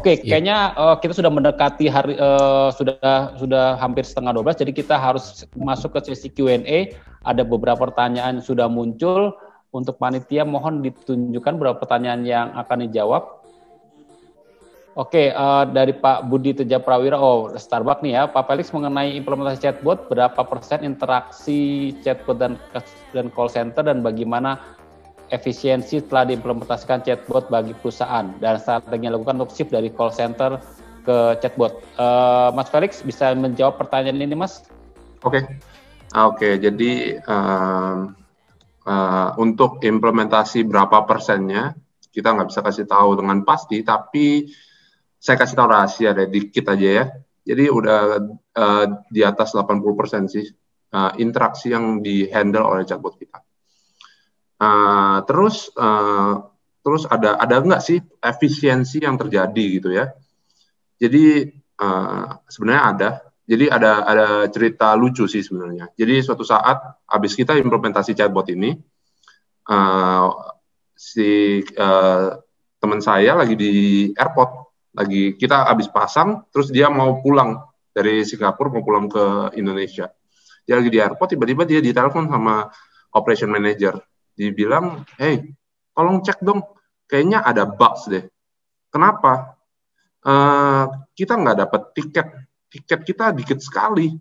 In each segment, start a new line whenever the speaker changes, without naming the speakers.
Oke, kayaknya kita sudah mendekati hari sudah hampir setengah 12, jadi kita harus masuk ke sesi Q&A. Ada beberapa pertanyaan yang sudah muncul. Untuk panitia mohon ditunjukkan beberapa pertanyaan yang akan dijawab. Oke, dari Pak Budi Teja Prawira, Starbucks nih ya, Pak Felix mengenai implementasi chatbot, berapa persen interaksi chatbot dan call center dan bagaimana efisiensi setelah diimplementasikan chatbot bagi perusahaan dan strategi yang dilakukan untuk shift dari call center ke chatbot. Mas Felix bisa menjawab pertanyaan ini, Mas?
Oke. Jadi untuk implementasi berapa persennya kita nggak bisa kasih tahu dengan pasti, tapi saya kasih tahu rahasia deh, dikit aja ya. Jadi udah di atas 80% sih interaksi yang di-handle oleh chatbot kita. Terus ada nggak sih efisiensi yang terjadi gitu ya? Jadi sebenarnya ada. Jadi ada cerita lucu sih sebenarnya. Jadi suatu saat habis kita implementasi chatbot ini, teman saya lagi di airport, kita habis pasang, terus dia mau pulang dari Singapura mau pulang ke Indonesia. Dia lagi di airport, tiba-tiba dia ditelepon sama operation manager. Dibilang, hey, tolong cek dong, kayaknya ada bugs deh. Kenapa? Kita nggak dapat tiket kita dikit sekali,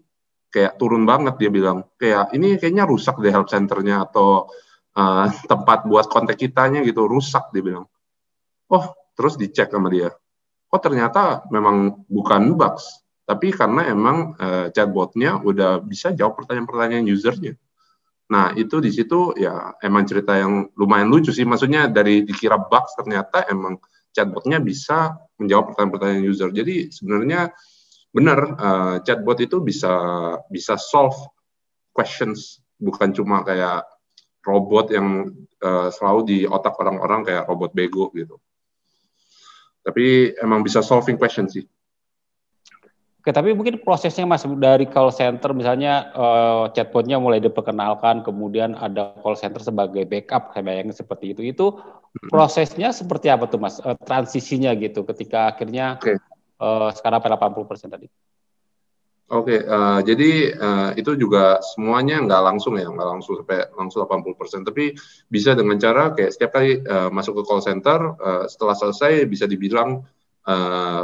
kayak turun banget dia bilang. Kayak ini kayaknya rusak deh help centernya atau tempat buat kontak kitanya gitu rusak dia bilang. Terus dicek sama dia. Ternyata memang bukan bugs, tapi karena emang chatbotnya udah bisa jawab pertanyaan-pertanyaan usernya. Nah, itu di situ ya emang cerita yang lumayan lucu sih. Maksudnya dari dikira bugs, ternyata emang chatbotnya bisa menjawab pertanyaan-pertanyaan user. Jadi sebenarnya benar, chatbot itu bisa solve questions, bukan cuma kayak robot yang selalu di otak orang-orang kayak robot bego gitu. Tapi emang bisa solving question sih.
Oke, tapi mungkin prosesnya Mas dari call center misalnya chatbotnya mulai diperkenalkan, kemudian ada call center sebagai backup, saya bayangin seperti itu. Itu prosesnya seperti apa tuh Mas? Transisinya gitu ketika akhirnya sekarang 80% tadi.
Jadi itu juga semuanya nggak langsung 80%, tapi bisa dengan cara kayak setiap kali masuk ke call center, setelah selesai bisa dibilang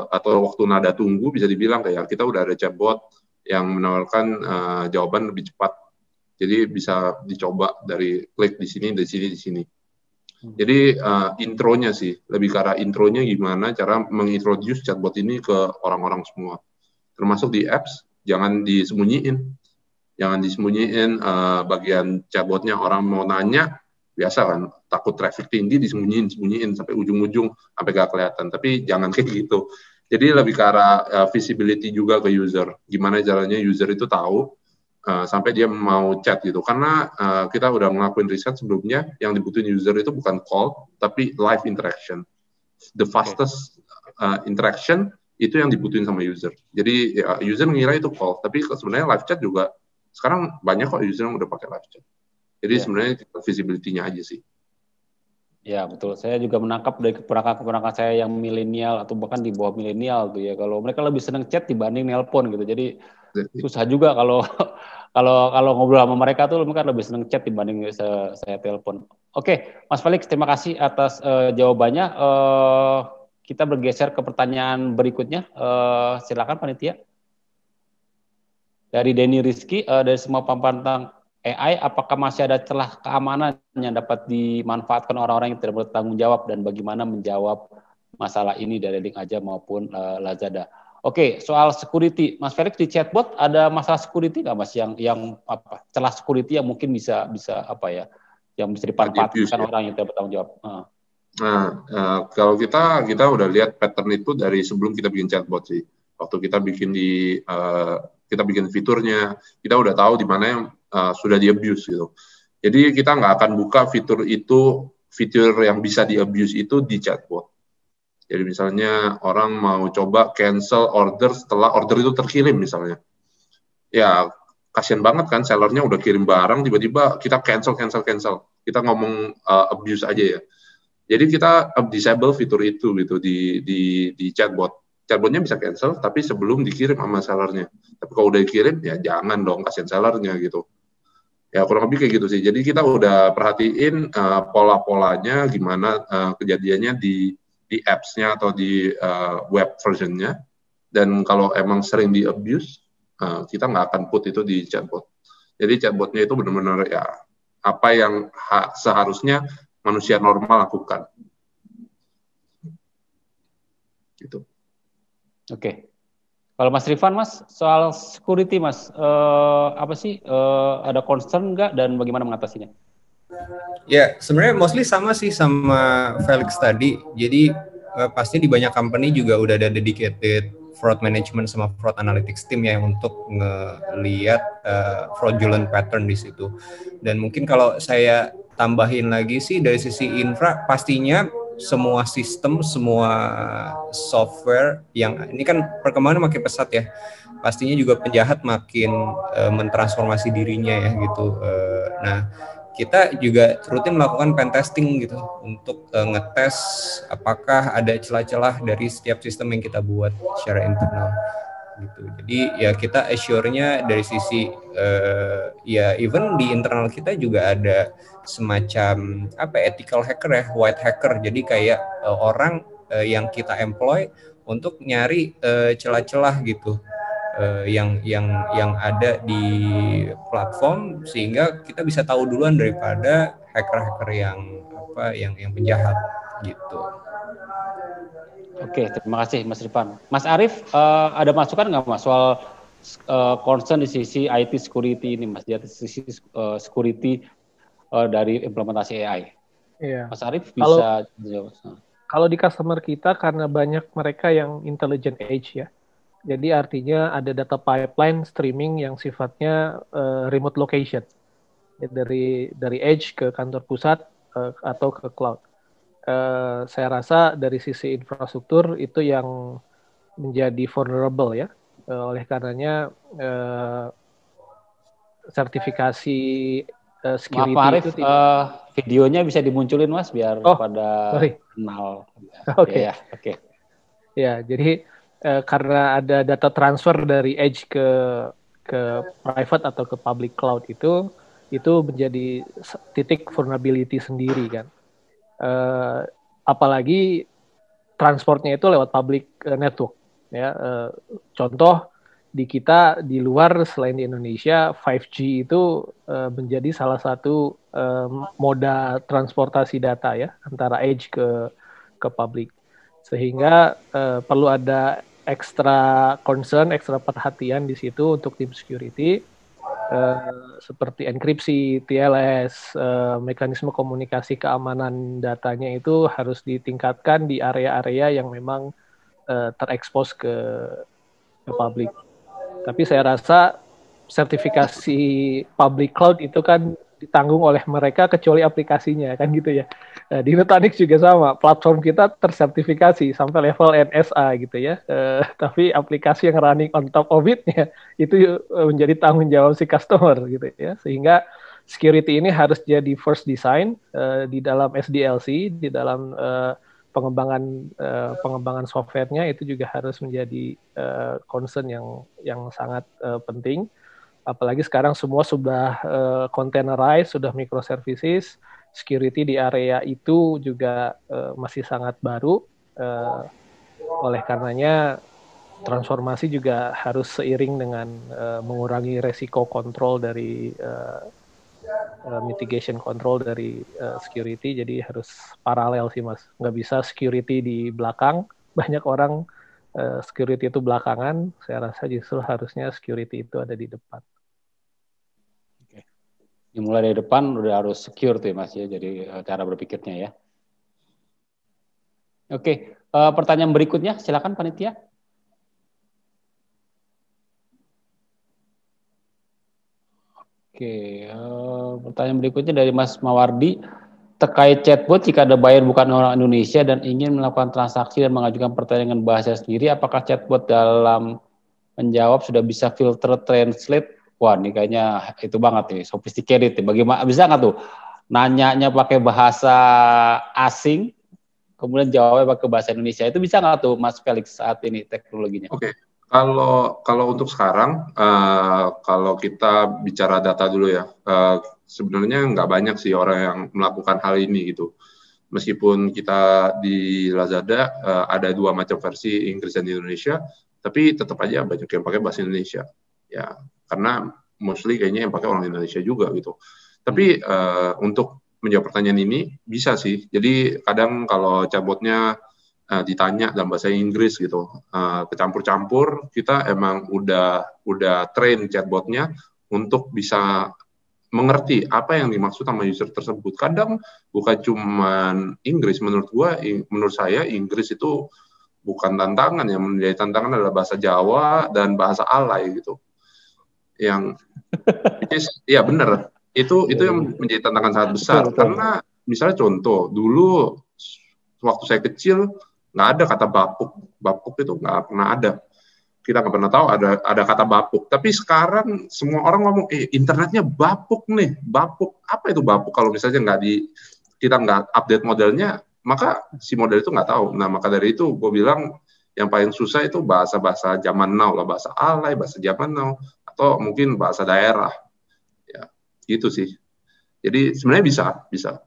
atau waktu nada tunggu bisa dibilang kayak kita udah ada chatbot yang menawarkan jawaban lebih cepat. Jadi bisa dicoba dari klik di sini, di sini, di sini. Jadi intronya sih, lebih ke arah intronya gimana cara mengintroduce chatbot ini ke orang-orang semua. Termasuk di apps, jangan disembunyiin bagian chatbotnya. Orang mau nanya, biasa kan, takut traffic tinggi disembunyiin sampai ujung-ujung sampai gak kelihatan. Tapi jangan kayak gitu. Jadi lebih ke arah visibility juga ke user. Gimana caranya user itu tahu sampai dia mau chat gitu. Karena kita udah ngelakuin riset sebelumnya, yang dibutuhin user itu bukan call, tapi live interaction. The fastest interaction itu yang dibutuhin sama user. Jadi user mengira itu call, tapi sebenarnya live chat juga sekarang banyak kok user yang udah pakai live chat. Jadi sebenarnya visibility-nya aja sih.
Ya betul, saya juga menangkap dari keponakan-keponakan saya yang milenial atau bahkan di bawah milenial tuh ya, kalau mereka lebih senang chat dibanding nelpon gitu. Jadi susah juga kalau ngobrol sama mereka tuh mereka lebih senang chat dibanding saya telepon. Oke, Mas Felix, terima kasih atas jawabannya. Kita bergeser ke pertanyaan berikutnya. Silakan panitia. Dari Denny Rizky, dari semua paparan tentang AI, apakah masih ada celah keamanan yang dapat dimanfaatkan orang-orang yang tidak bertanggung jawab dan bagaimana menjawab masalah ini dari Link Aja maupun Lazada? Oke, soal security, Mas Felix, di chatbot ada masalah security nggak Mas yang celah security yang mungkin bisa yang bisa dimanfaatkan orang yang tidak bertanggung jawab?
Kalau kita udah lihat pattern itu dari sebelum kita bikin chatbot sih. Waktu kita bikin fiturnya, kita udah tahu di mana yang sudah di-abuse gitu. Jadi kita nggak akan buka fitur yang bisa di-abuse itu di chatbot. Jadi misalnya orang mau coba cancel order setelah order itu terkirim misalnya. Ya, kasian banget kan sellernya udah kirim barang, tiba-tiba kita cancel. Kita ngomong abuse aja ya. Jadi kita disable fitur itu gitu di chatbot. Chatbotnya bisa cancel, tapi sebelum dikirim sama sellernya. Tapi kalau udah dikirim, ya jangan dong kasihan sellernya gitu. Ya kurang lebih kayak gitu sih. Jadi kita udah perhatiin pola-polanya gimana kejadiannya di apps-nya atau di web version-nya. Dan kalau emang sering di abuse, kita nggak akan put itu di chatbot. Jadi chatbotnya itu benar-benar ya apa yang seharusnya manusia normal lakukan. Gitu.
Oke. Kalau Mas Rifan, Mas, soal security, Mas, apa sih, ada concern nggak dan bagaimana mengatasinya?
Ya, sebenarnya mostly sama sih sama Felix tadi. Jadi pasti di banyak company juga udah ada dedicated fraud management sama fraud analytics team ya untuk ngelihat fraudulent pattern di situ. Dan mungkin kalau saya tambahin lagi sih dari sisi infra, pastinya semua sistem, semua software yang ini kan perkembangannya makin pesat ya. Pastinya juga penjahat makin mentransformasi dirinya ya gitu. Nah, kita juga rutin melakukan pen testing gitu untuk ngetes apakah ada celah-celah dari setiap sistem yang kita buat secara internal gitu. Jadi ya kita assure-nya dari sisi ya even di internal kita juga ada semacam apa ethical hacker ya, white hacker. Jadi kayak orang yang kita employ untuk nyari celah-celah gitu. Yang ada di platform sehingga kita bisa tahu duluan daripada hacker-hacker yang penjahat gitu.
Oke, terima kasih Mas Rifan. Mas Arief, ada masukan nggak Mas soal concern di sisi IT security ini Mas, di sisi security dari implementasi AI?
Iya.
Mas Arief bisa jawab.
Kalau di customer kita karena banyak mereka yang intelligent edge ya. Jadi artinya ada data pipeline streaming yang sifatnya remote location. Ya, dari edge ke kantor pusat atau ke cloud. Saya rasa dari sisi infrastruktur itu yang menjadi vulnerable ya. Oleh karenanya sertifikasi security
Maaf, Arif,
itu tidak.
videonya bisa dimunculin Mas biar pada kenal.
Oke.
Oke.
Ya, jadi karena ada data transfer dari edge ke private atau ke public cloud itu menjadi titik vulnerability sendiri kan. Apalagi transportnya itu lewat public network ya. Contoh di kita di luar selain di Indonesia 5G itu menjadi salah satu moda transportasi data ya antara edge ke public, sehingga perlu ada ekstra concern, ekstra perhatian di situ untuk tim security seperti enkripsi, TLS, mekanisme komunikasi keamanan datanya itu harus ditingkatkan di area-area yang memang terekspos ke publik. Tapi saya rasa sertifikasi public cloud itu kan ditanggung oleh mereka kecuali aplikasinya kan gitu ya. Di Nutanix juga sama, platform kita tersertifikasi sampai level NSA gitu ya. Tapi aplikasi yang running on top of it ya itu menjadi tanggung jawab si customer gitu ya. Sehingga security ini harus jadi first design di dalam SDLC, di dalam pengembangan softwarenya itu juga harus menjadi concern yang sangat penting. Apalagi sekarang semua sudah containerized, sudah microservices, security di area itu juga masih sangat baru. Oleh karenanya transformasi juga harus seiring dengan mengurangi resiko kontrol dari mitigation control dari security, jadi harus paralel sih Mas. Nggak bisa security di belakang, banyak orang security itu belakangan, saya rasa justru harusnya security itu ada di depan.
Dimulai dari depan udah harus secure tuh ya Mas ya, jadi cara berpikirnya ya. Oke, pertanyaan berikutnya silakan panitia. Oke, pertanyaan berikutnya dari Mas Mawardi. Terkait chatbot, jika ada buyer bukan orang Indonesia dan ingin melakukan transaksi dan mengajukan pertanyaan dengan bahasa sendiri, apakah chatbot dalam menjawab sudah bisa filter translate? Wah, ini kayaknya itu banget nih, sophisticated. Bagaimana bisa nggak tuh nanyanya pakai bahasa asing, kemudian jawabnya pakai bahasa Indonesia. Itu bisa nggak tuh Mas Felix saat ini teknologinya?
Oke. Kalau untuk sekarang, kalau kita bicara data dulu ya, sebenarnya nggak banyak sih orang yang melakukan hal ini gitu. Meskipun kita di Lazada ada 2 macam versi, Inggris dan Indonesia, tapi tetap aja banyak yang pakai bahasa Indonesia. Ya, karena mostly kayaknya yang pakai orang Indonesia juga gitu. Tapi untuk menjawab pertanyaan ini bisa sih. Jadi kadang kalau chatbotnya ditanya dalam bahasa Inggris gitu, kecampur-campur, kita emang udah train chatbotnya untuk bisa mengerti apa yang dimaksud sama user tersebut. Kadang bukan cuma Inggris, menurut saya Inggris itu bukan tantangan, yang menjadi tantangan adalah bahasa Jawa dan bahasa alay gitu. Yang ya benar, itu yang menjadi tantangan sangat besar. Karena misalnya contoh, dulu waktu saya kecil nggak ada kata bapuk itu nggak pernah ada. Kita nggak pernah tahu ada kata bapuk. Tapi sekarang semua orang ngomong, internetnya bapuk nih, bapuk. Apa itu bapuk? Kalau misalnya kita nggak update modelnya, maka si model itu nggak tahu. Nah, maka dari itu gue bilang yang paling susah itu bahasa-bahasa zaman now lah, bahasa alay, bahasa zaman now, atau mungkin bahasa daerah. Ya, gitu sih. Jadi sebenarnya bisa.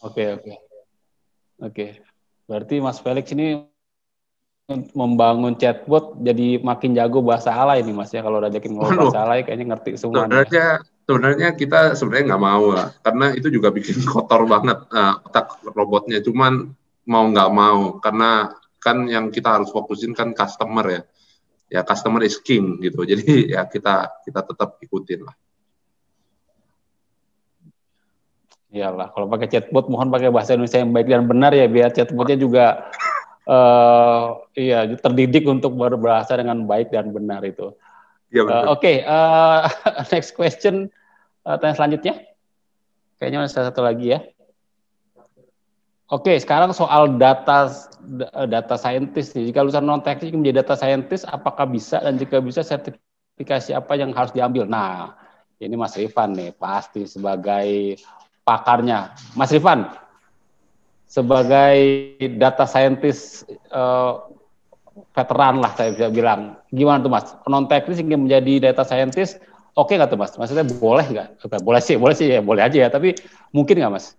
Oke. Berarti Mas Felix ini membangun chatbot jadi makin jago bahasa alay nih Mas ya. Kalau ajakin ngobrol bahasa alay kayaknya ngerti semuanya.
Sebenarnya kita sebenarnya nggak mau lah, karena itu juga bikin kotor banget otak robotnya. Cuman mau nggak mau, karena kan yang kita harus fokusin kan customer ya. Ya customer is king gitu. Jadi ya kita tetap ikutin lah.
Iyalah, kalau pakai chatbot mohon pakai bahasa Indonesia yang baik dan benar ya, biar chatbotnya juga terdidik untuk berbahasa dengan baik dan benar itu. Ya, Oke, next question, tanya selanjutnya. Kayaknya ada satu lagi ya. Oke, sekarang soal data scientist nih. Jika lulusan non teknik menjadi data scientist, apakah bisa, dan jika bisa sertifikasi apa yang harus diambil? Nah, ini Mas Rifan nih pasti sebagai pakarnya. Mas Rifan, sebagai data scientist veteran lah saya bisa bilang. Gimana tuh Mas? Non teknis ingin menjadi data scientist, oke nggak tuh Mas? Maksudnya boleh nggak? Boleh sih ya, boleh aja ya. Tapi mungkin nggak Mas?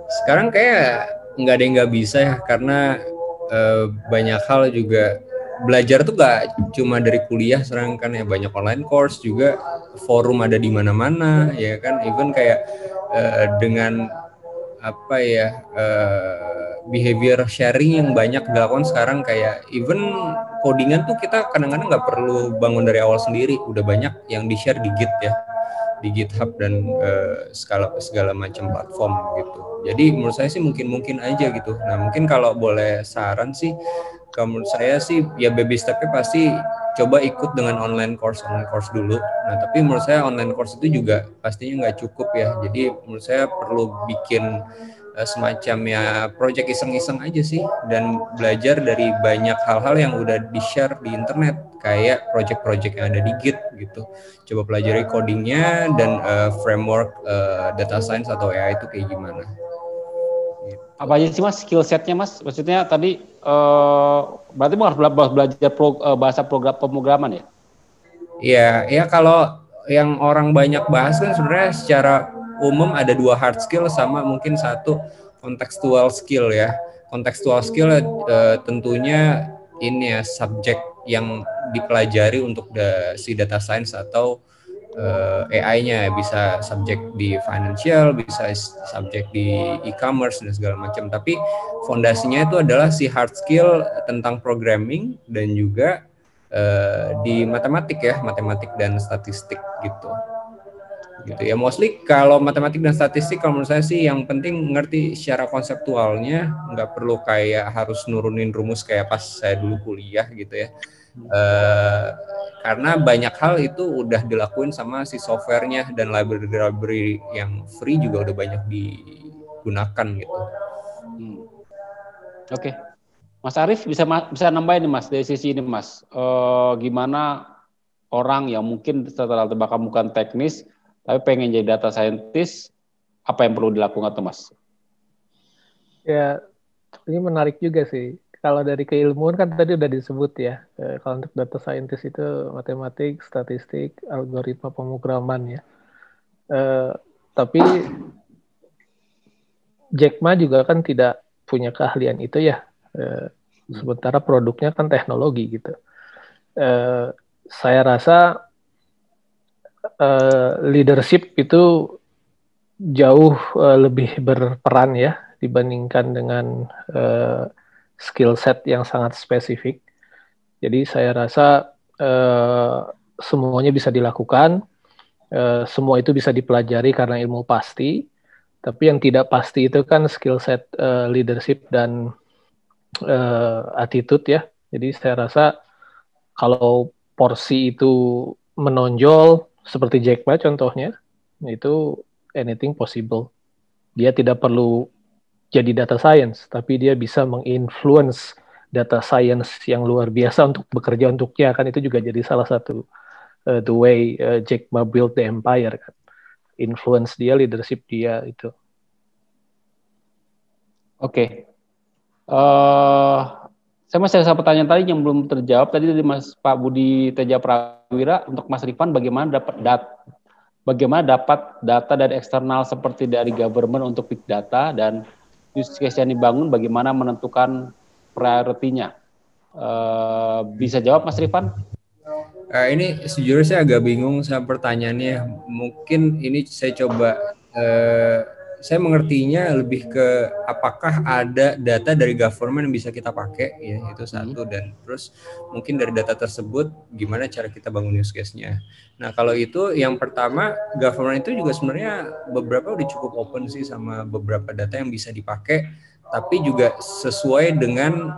Sekarang kayak nggak ada yang nggak bisa ya, karena banyak hal juga. Belajar tuh gak cuma dari kuliah, sekarang kan ya banyak online course juga, forum ada di mana-mana ya kan, even kayak dengan apa ya behavior sharing yang banyak dilakukan sekarang, kayak even codingan tuh kita kadang-kadang nggak perlu bangun dari awal sendiri, udah banyak yang di share di Git ya, di GitHub dan segala macam platform gitu. Jadi menurut saya sih mungkin aja gitu. Nah mungkin kalau boleh saran sih, kalau menurut saya sih ya baby step-nya pasti coba ikut dengan online course dulu. Nah tapi menurut saya online course itu juga pastinya nggak cukup ya. Jadi menurut saya perlu bikin semacam ya project iseng-iseng aja sih, dan belajar dari banyak hal-hal yang udah di-share di internet, kayak project-project yang ada di Git gitu. Coba pelajari codingnya dan framework data science atau AI itu kayak gimana.
Apa aja sih Mas skill setnya Mas? Maksudnya tadi berarti harus belajar bahasa pemrograman ya?
Iya, ya kalau yang orang banyak bahas kan sebenarnya secara umum ada 2 hard skill sama mungkin 1 contextual skill ya. Contextual skill tentunya ini ya subjek yang dipelajari untuk si data science atau AI-nya, bisa subjek di financial, bisa subjek di e-commerce dan segala macam. Tapi fondasinya itu adalah si hard skill tentang programming dan juga di matematik dan statistik gitu ya. Mostly kalau matematik dan statistik, kalau menurut saya sih yang penting ngerti secara konseptualnya, nggak perlu kayak harus nurunin rumus kayak pas saya dulu kuliah gitu ya. Karena banyak hal itu udah dilakuin sama si softwarenya, dan library yang free juga udah banyak digunakan gitu.
Oke. Mas Arief bisa nambahin nih Mas dari sisi ini Mas, gimana orang yang mungkin setelah tebak bukan teknis tapi pengen jadi data scientist, apa yang perlu dilakukan tuh Mas?
Ya, ini menarik juga sih. Kalau dari keilmuan kan tadi udah disebut ya. Kalau untuk data scientist itu matematik, statistik, algoritma pemrograman ya. Tapi Jack Ma juga kan tidak punya keahlian itu ya. Sementara produknya kan teknologi gitu. Saya rasa leadership itu jauh lebih berperan ya dibandingkan dengan skill set yang sangat spesifik. Jadi saya rasa semuanya bisa dilakukan, semua itu bisa dipelajari karena ilmu pasti. Tapi yang tidak pasti itu kan skill set leadership dan attitude ya. Jadi saya rasa kalau porsi itu menonjol seperti Jack Ma contohnya, itu anything possible. Dia tidak perlu jadi data science, tapi dia bisa menginfluence data science yang luar biasa untuk bekerja untuknya, kan itu juga jadi salah satu the way Jack Ma build the empire kan. Influence dia, leadership dia itu.
Oke. Saya masih ada pertanyaan tadi yang belum terjawab tadi dari Mas Pak Budi Teja Prawira. Untuk Mas Rifan, bagaimana dapat data dari eksternal seperti dari government untuk big data, dan use case yang dibangun bagaimana menentukan priority-nya? Bisa jawab Mas Rifan?
Ini sejujurnya saya agak bingung sama pertanyaannya. Mungkin ini saya coba, saya mengertinya lebih ke apakah ada data dari government yang bisa kita pakai, ya itu satu, dan terus mungkin dari data tersebut gimana cara kita bangun use case-nya. Nah kalau itu yang pertama, government itu juga sebenarnya beberapa udah cukup open sih sama beberapa data yang bisa dipakai, tapi juga sesuai dengan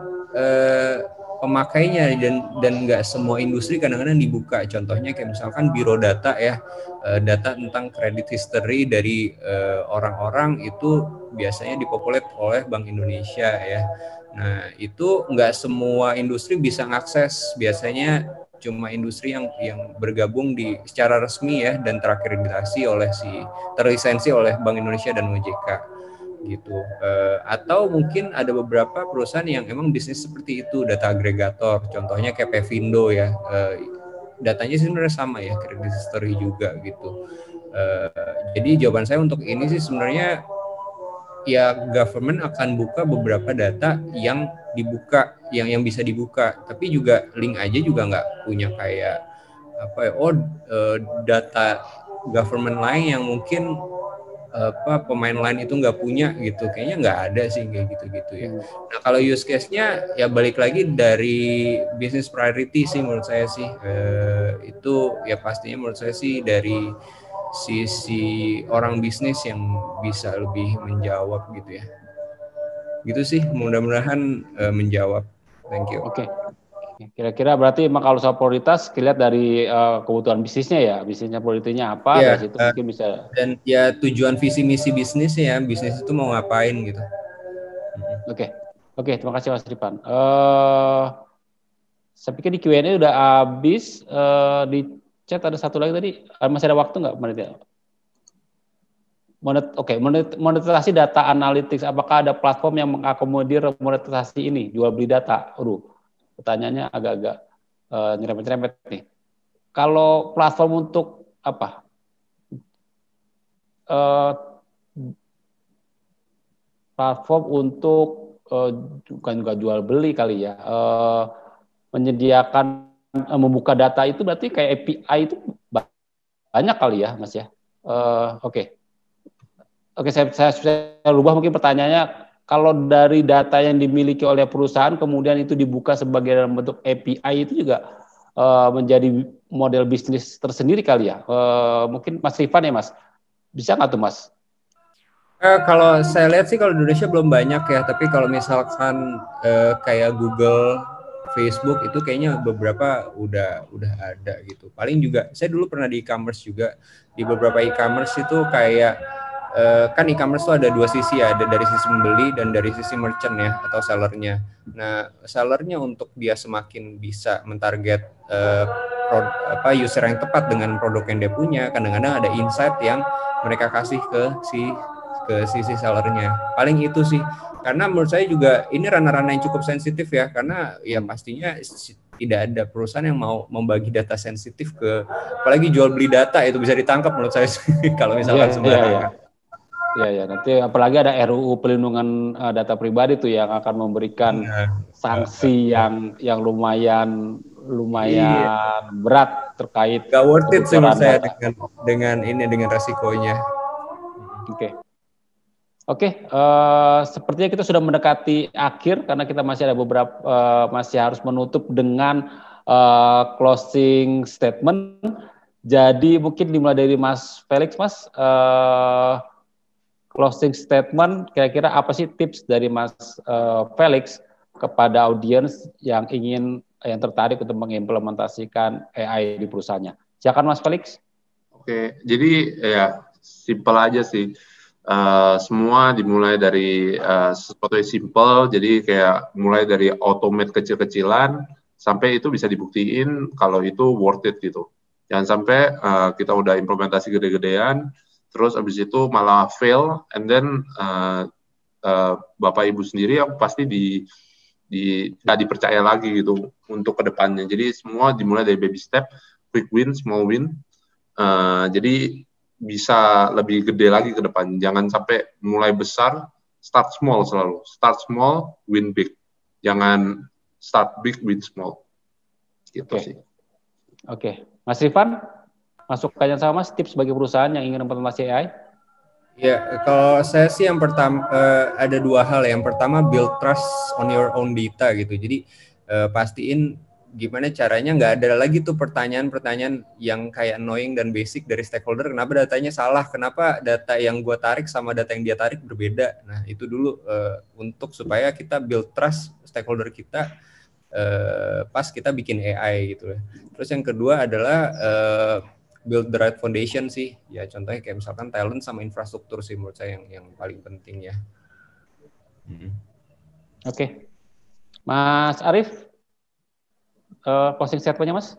pemakainya, dan nggak semua industri kadang-kadang dibuka. Contohnya kayak misalkan biro data ya, data tentang credit history dari orang-orang itu biasanya dipopulate oleh Bank Indonesia ya. Nah itu nggak semua industri bisa ngakses, biasanya cuma industri yang bergabung secara resmi ya dan terakreditasi terlisensi oleh Bank Indonesia dan OJK gitu. Atau mungkin ada beberapa perusahaan yang emang bisnis seperti itu, data agregator, contohnya kayak Pevindo ya, datanya sebenarnya sama ya, credit history juga gitu. Jadi jawaban saya untuk ini sih sebenarnya ya government akan buka beberapa data yang dibuka, yang bisa dibuka, tapi juga link aja juga nggak punya kayak apa ya, data government lain yang mungkin pemain lain itu nggak punya gitu, kayaknya nggak ada sih kayak gitu ya. Nah kalau use case-nya ya balik lagi dari business priority sih menurut saya sih, itu ya pastinya menurut saya sih dari sisi orang bisnis yang bisa lebih menjawab gitu ya. Gitu sih, mudah-mudahan menjawab. Thank you.
Oke. Kira-kira berarti emang kalau soal prioritas dilihat dari kebutuhan bisnisnya ya, bisnisnya prioritinya apa,
ya,
dari situ mungkin bisa.
Dan ya tujuan visi misi bisnis ya, bisnis itu mau ngapain gitu.
Oke, terima kasih Mas Rifan. Saya pikir di Q&A udah habis. Di chat ada satu lagi tadi, masih ada waktu nggak? Monetisasi data analytics, apakah ada platform yang mengakomodir monetisasi ini, jual beli data? Pertanyaannya agak-agak nyerempet-nyerempet nih. Kalau platform untuk apa? Platform untuk bukan juga jual beli kali ya, menyediakan membuka data itu berarti kayak API itu banyak kali ya Mas ya. Oke, saya rubah mungkin pertanyaannya. Kalau dari data yang dimiliki oleh perusahaan kemudian itu dibuka sebagai dalam bentuk API, itu juga menjadi model bisnis tersendiri kali ya. Mungkin Mas Rifan ya Mas, bisa nggak tuh Mas?
Kalau saya lihat sih kalau di Indonesia belum banyak ya, tapi kalau misalkan kayak Google, Facebook itu kayaknya beberapa udah ada gitu. Paling juga saya dulu pernah di e-commerce juga, di beberapa e-commerce itu kayak kan e-commerce itu ada dua sisi ya, ada dari sisi pembeli dan dari sisi merchant ya atau sellernya. Nah sellernya untuk dia semakin bisa mentarget user yang tepat dengan produk yang dia punya. Kadang-kadang ada insight yang mereka kasih ke sisi sellernya. Paling itu sih. Karena menurut saya juga ini ranah-ranah yang cukup sensitif ya, karena ya pastinya tidak ada perusahaan yang mau membagi data sensitif apalagi jual beli data itu bisa ditangkap menurut saya kalau misalkan sembarangan.
Ya, nanti apalagi ada RUU pelindungan data pribadi tuh yang akan memberikan sanksi yang lumayan berat terkait.
Gak worth it sih menurut saya dengan resikonya.
Oke, sepertinya kita sudah mendekati akhir karena kita masih ada beberapa masih harus menutup dengan closing statement. Jadi mungkin dimulai dari Mas Felix, Mas. Closing statement, kira-kira apa sih tips dari Mas Felix kepada audiens yang tertarik untuk mengimplementasikan AI di perusahaannya? Silakan Mas Felix.
Oke, jadi ya simpel aja sih. Semua dimulai dari sesuatu yang simple, jadi kayak mulai dari automate kecil-kecilan sampai itu bisa dibuktiin kalau itu worth it gitu. Jangan sampai kita udah implementasi gede-gedean, terus abis itu malah fail, and then Bapak Ibu sendiri yang pasti nggak dipercaya lagi gitu untuk kedepannya. Jadi semua dimulai dari baby step, quick win, small win. Jadi bisa lebih gede lagi ke depan. Jangan sampai mulai besar, start small selalu. Start small, win big. Jangan start big, win small. Gitu sih.
Oke. Mas Rifan, masukannya sama Mas, tips bagi perusahaan yang ingin implementasi AI?
Ya, kalau saya sih yang pertama ada dua hal. Yang pertama build trust on your own data gitu. Jadi pastiin gimana caranya nggak ada lagi tuh pertanyaan-pertanyaan yang kayak annoying dan basic dari stakeholder. Kenapa datanya salah? Kenapa data yang gue tarik sama data yang dia tarik berbeda? Nah itu dulu untuk supaya kita build trust stakeholder kita pas kita bikin AI gitu ya. Terus yang kedua adalah build the right foundation sih. Ya contohnya kayak misalkan talent sama infrastruktur sih menurut saya yang paling penting ya.
Oke. Mas Arief, closing statement-nya Mas?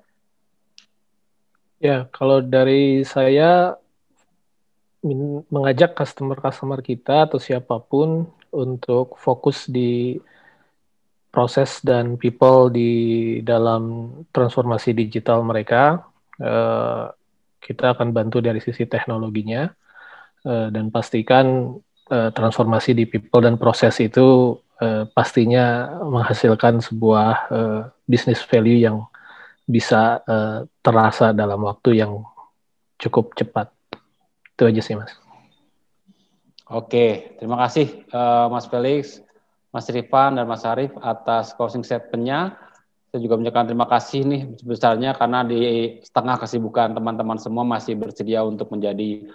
Ya, kalau dari saya mengajak customer kita atau siapapun untuk fokus di proses dan people di dalam transformasi digital mereka. Kita akan bantu dari sisi teknologinya dan pastikan transformasi di people dan proses itu pastinya menghasilkan sebuah business value yang bisa terasa dalam waktu yang cukup cepat. Itu aja sih Mas.
Oke, terima kasih Mas Felix, Mas Rifan, dan Mas Arief atas closing statement-nya. Saya juga mengucapkan terima kasih nih sebesarnya karena di setengah kesibukan teman-teman semua masih bersedia untuk menjadi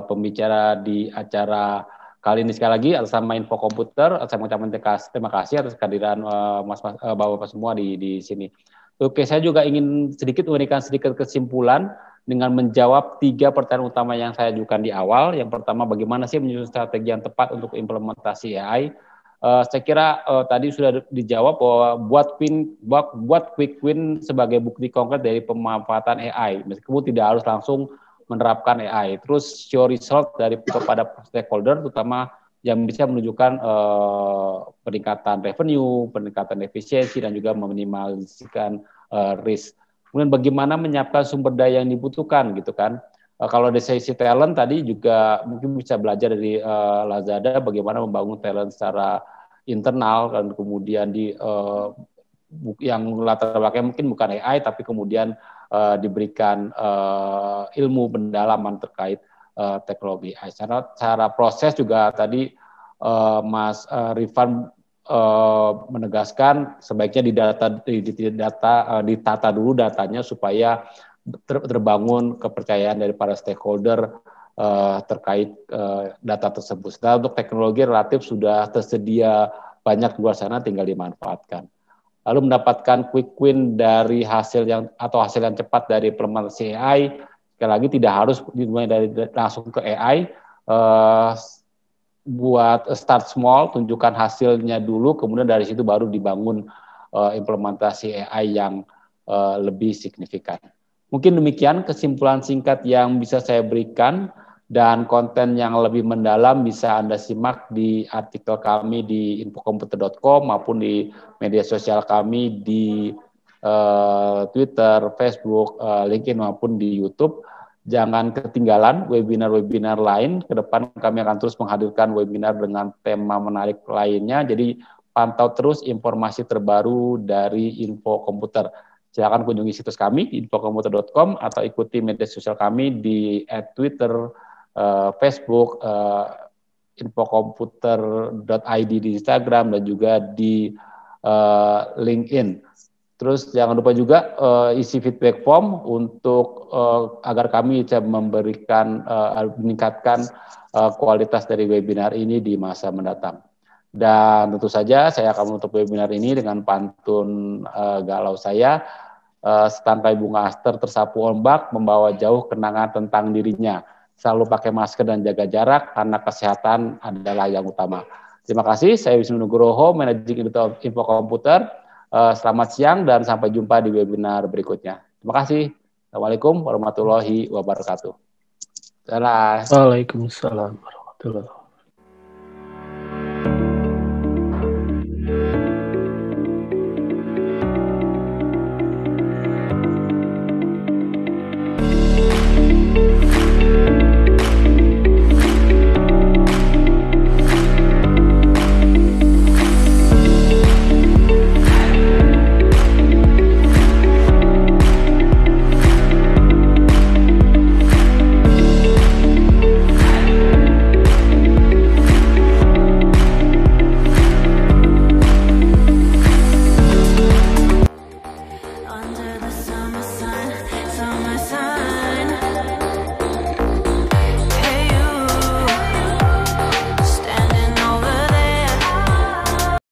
pembicara di acara kali ini. Sekali lagi atas nama Info Komputer, saya mengucapkan terima kasih atas kehadiran Bapak-Bapak semua di sini. Oke, saya juga ingin memberikan sedikit kesimpulan dengan menjawab 3 pertanyaan utama yang saya ajukan di awal. Yang pertama, bagaimana sih menyusun strategi yang tepat untuk implementasi AI? Saya kira tadi sudah dijawab bahwa buat quick win sebagai bukti konkret dari pemanfaatan AI, meskipun tidak harus langsung menerapkan AI. Terus show result kepada stakeholder, terutama yang bisa menunjukkan peningkatan revenue, peningkatan efisiensi, dan juga meminimalisasikan risk. Kemudian bagaimana menyiapkan sumber daya yang dibutuhkan, gitu kan? Kalau dari sisi talent tadi juga mungkin bisa belajar dari Lazada bagaimana membangun talent secara internal, dan kemudian yang latar belakangnya mungkin bukan AI tapi kemudian diberikan ilmu pendalaman terkait teknologi AI. Cara proses juga tadi Mas Rifan menegaskan sebaiknya ditata dulu datanya supaya terbangun kepercayaan dari para stakeholder terkait data tersebut. Nah, untuk teknologi relatif sudah tersedia banyak di luar sana, tinggal dimanfaatkan. Lalu mendapatkan quick win dari hasil yang cepat dari implementasi AI, sekali lagi tidak harus dimulai dari langsung ke AI. Buat start small, tunjukkan hasilnya dulu, kemudian dari situ baru dibangun implementasi AI yang lebih signifikan. Mungkin demikian kesimpulan singkat yang bisa saya berikan, dan konten yang lebih mendalam bisa Anda simak di artikel kami di infokomputer.com maupun di media sosial kami di Twitter, Facebook, LinkedIn maupun di YouTube. Jangan ketinggalan webinar-webinar lain. Ke depan kami akan terus menghadirkan webinar dengan tema menarik lainnya. Jadi pantau terus informasi terbaru dari Info Komputer. Silakan kunjungi situs kami di infokomputer.com atau ikuti media sosial kami di @Twitter, Facebook, infokomputer.id di Instagram dan juga di LinkedIn. Terus jangan lupa juga isi feedback form untuk agar kami bisa meningkatkan kualitas dari webinar ini di masa mendatang. Dan tentu saja saya akan menutup webinar ini dengan pantun galau saya. Setangkai bunga aster tersapu ombak membawa jauh kenangan tentang dirinya. Selalu pakai masker dan jaga jarak karena kesehatan adalah yang utama. Terima kasih, saya Wisnu Nugroho, Managing Editor Info Komputer. Selamat siang dan sampai jumpa di webinar berikutnya. Terima kasih. Assalamualaikum warahmatullahi wabarakatuh.
Waalaikumsalam warahmatullahi wabarakatuh.